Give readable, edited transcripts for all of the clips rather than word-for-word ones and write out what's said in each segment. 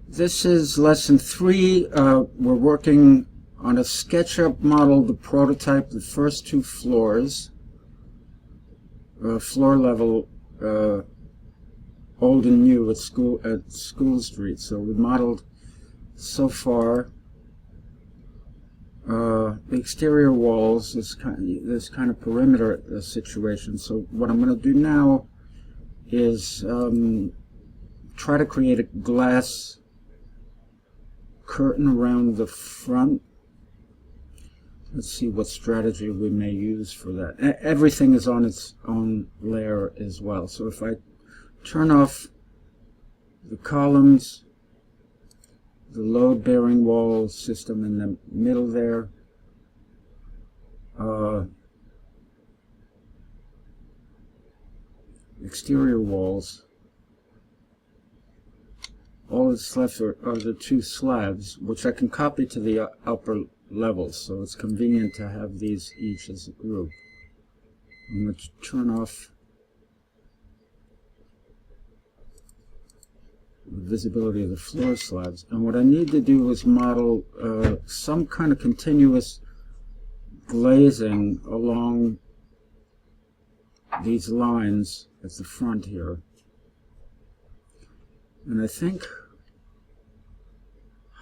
This is lesson 3. We're working on a SketchUp model, the prototype, the first 2 floors, floor level, old and new at School Street. So we modeled so far the exterior walls, this kind of perimeter situation. So what I'm going to do now is try to create a glass curtain around the front. Let's see what strategy we may use for that. Everything is on its own layer as well. So if I turn off the columns, the load-bearing wall system in the middle there, exterior walls, all that's left are the 2 slabs, which I can copy to the upper levels, so it's convenient to have these each as a group. I'm going to turn off the visibility of the floor slabs, and what I need to do is model some kind of continuous glazing along these lines at the front here. And I think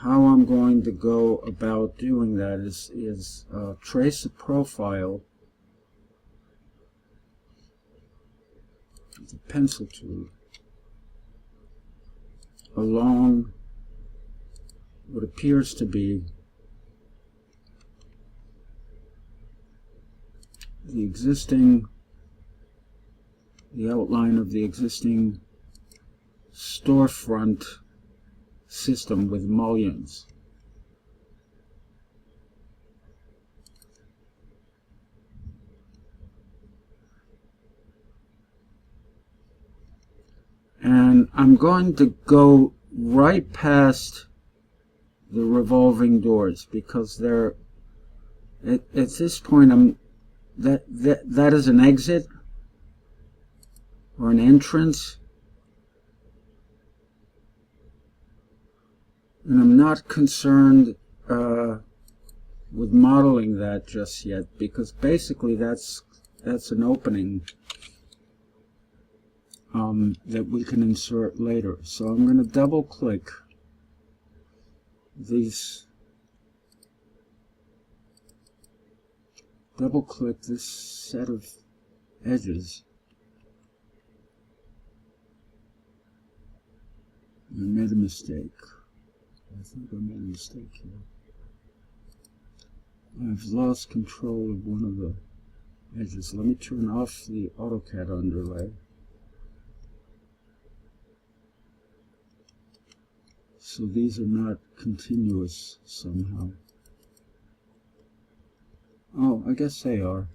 how I'm going to go about doing that is trace a profile with a pencil tool along what appears to be the outline of the existing storefront system with mullions. And I'm going to go right past the revolving doors because they're at this point that is an exit or an entrance. And I'm not concerned with modeling that just yet, because basically that's an opening that we can insert later. So I'm going to double click this set of edges. I made a mistake. I think I made a mistake here. I've lost control of one of the edges. Let me turn off the AutoCAD underlay. So these are not continuous somehow. Oh, I guess they are.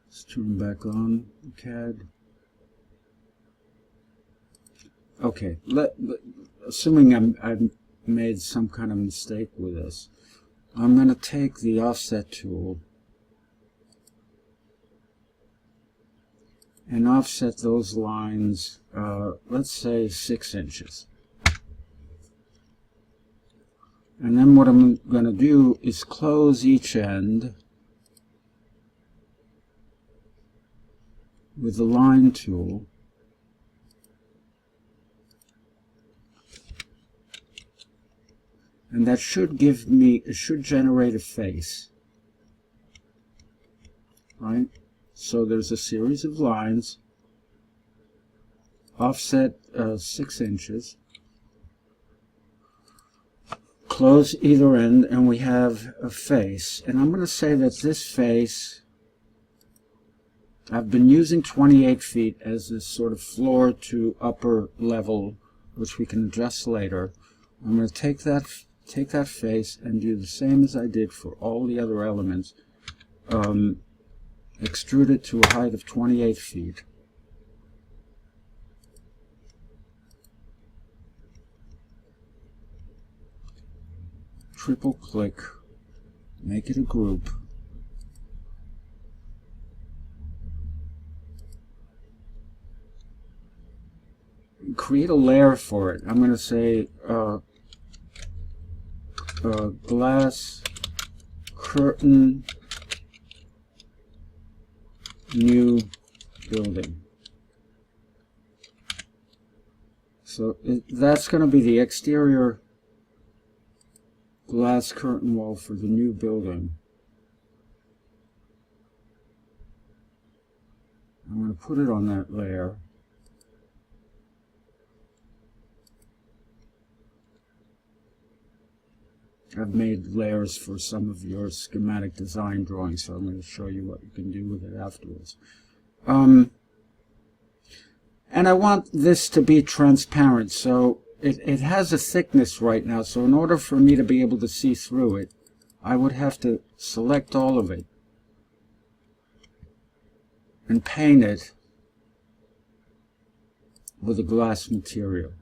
Let's turn back on the CAD. Okay, assuming I've made some kind of mistake with this, I'm going to take the offset tool and offset those lines, let's say 6 inches. And then what I'm going to do is close each end with the line tool. And that should generate a face, right? So there's a series of lines, offset 6 inches, close either end, and we have a face. And I'm going to say that this face, I've been using 28 feet as this sort of floor to upper level, which we can adjust later. I'm going to take that face and do the same as I did for all the other elements. Extrude it to a height of 28 feet. Triple click, make it a group. create a layer for it. I'm going to say glass curtain new building. So that's going to be the exterior glass curtain wall for the new building. I'm going to put it on that layer. I've made layers for some of your schematic design drawings, so I'm going to show you what you can do with it afterwards. And I want this to be transparent, so it has a thickness right now, so in order for me to be able to see through it, I would have to select all of it and paint it with a glass material.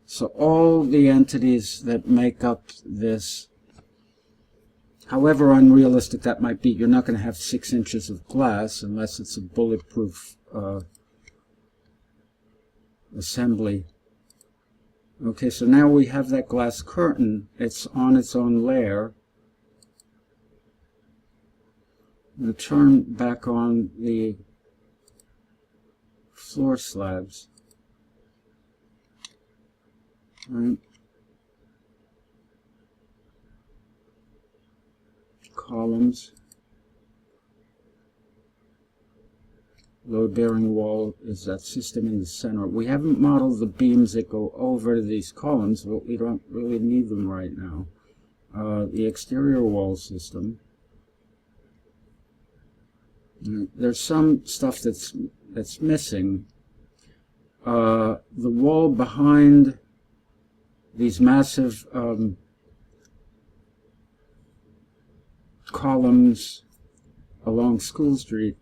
So all the entities that make up this, however unrealistic that might be, you're not going to have 6 inches of glass unless it's a bulletproof assembly. Okay, so now we have that glass curtain. It's on its own layer. I'm going to turn back on the floor slabs. Right. Columns. Load-bearing wall is that system in the center. We haven't modeled the beams that go over these columns, but we don't really need them right now. The exterior wall system. There's some stuff that's missing. The wall behind these massive columns along School Street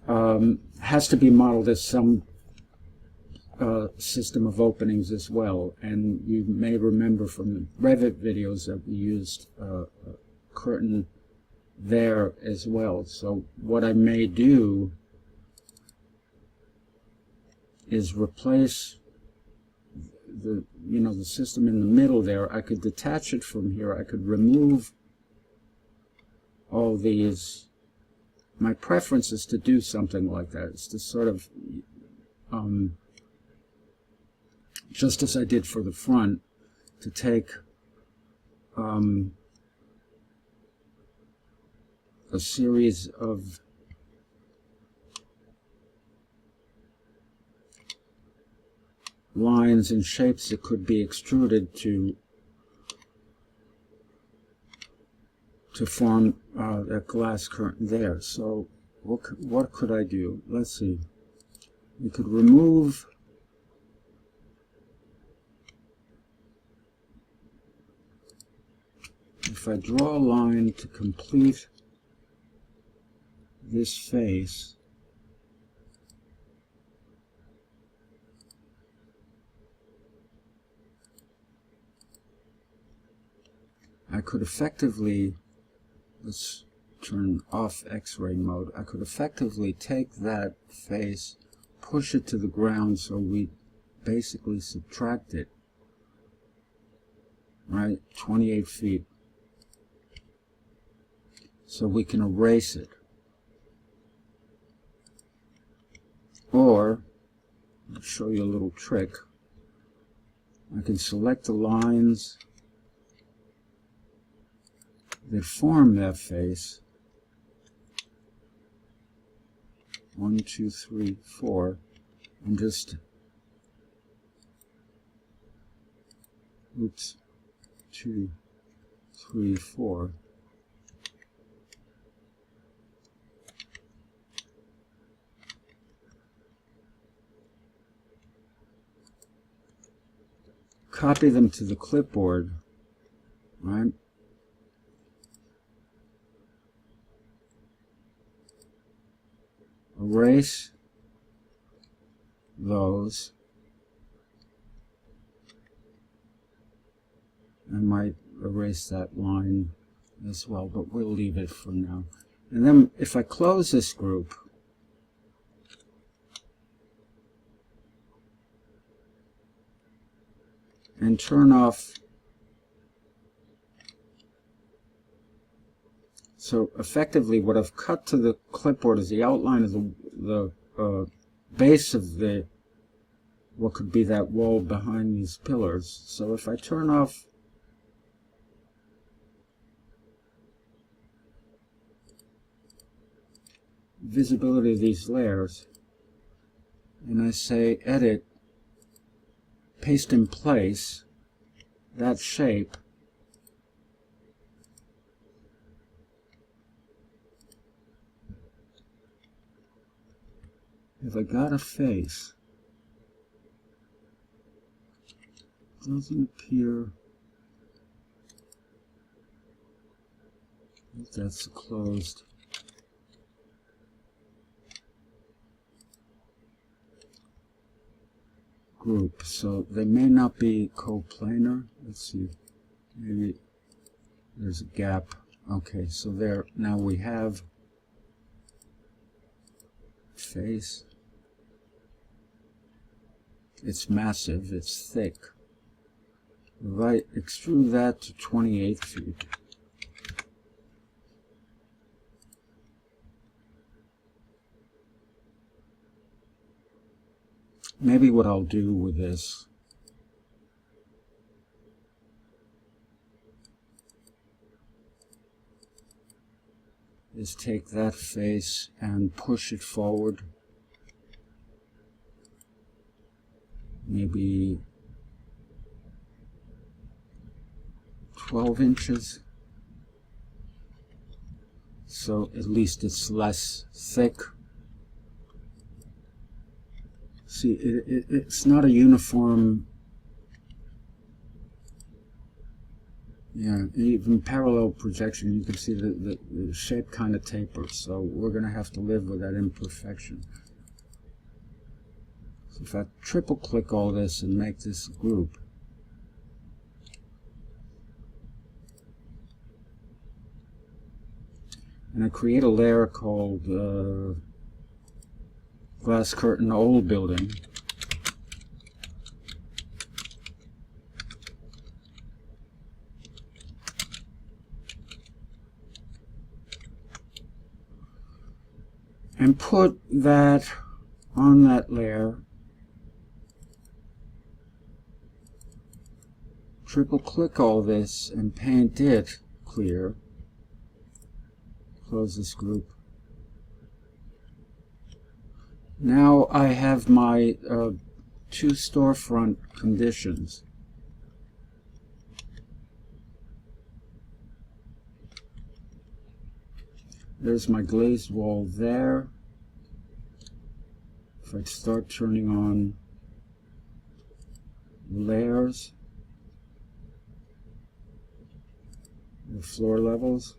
has to be modeled as some system of openings as well. And you may remember from the Revit videos that we used a curtain there as well. So what I may do is replace the system in the middle there. I could detach it from here. I could remove all these. My preference is to do something like that. It's to sort of just as I did for the front, to take a series of lines and shapes that could be extruded to form that glass curtain there. So what could I do? Let's see. We could remove if I draw a line to complete this face, I could effectively, let's turn off X-ray mode, I could effectively take that face, push it to the ground, so we basically subtract it, right, 28 feet, so we can erase it. Or, I'll show you a little trick. I can select the lines that form that face. 1, 2, 3, 4, and just, oops, 2, 3, 4. Copy them to the clipboard, right? Erase those. I might erase that line as well, but we'll leave it for now. And then if I close this group, and turn off. So effectively what I've cut to the clipboard is the outline of the base of the what could be that wall behind these pillars. So if I turn off visibility of these layers and I say edit, paste in place that shape, if I got a face, doesn't appear if that's closed. Group, so they may not be coplanar. Let's see, maybe there's a gap. Okay, so there, now we have face. It's massive, it's thick. If I extrude that to 28 feet, maybe what I'll do with this is take that face and push it forward maybe 12 inches, so at least it's less thick. See, it's not a uniform, yeah, even parallel projection, you can see the shape kind of tapers, so we're going to have to live with that imperfection. So if I triple click all this and make this a group, and I create a layer called glass curtain old building, and put that on that layer, triple click all this and paint it clear, close this group. Now I have my two storefront conditions. There's my glazed wall there. If I start turning on layers, the floor levels,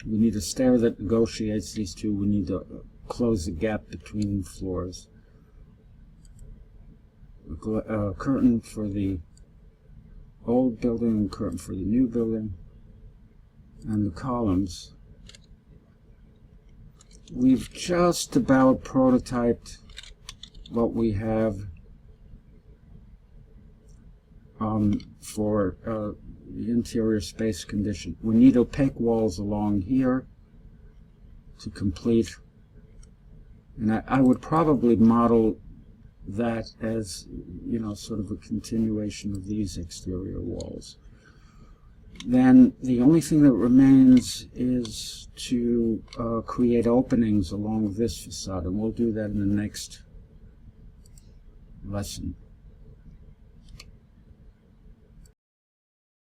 we need a stair that negotiates these two. We need to close the gap between floors. A curtain for the old building and curtain for the new building. And the columns, we've just about prototyped what we have for the interior space condition. We need opaque walls along here to complete, and I would probably model that as, you know, sort of a continuation of these exterior walls. Then the only thing that remains is to create openings along this facade, and we'll do that in the next lesson.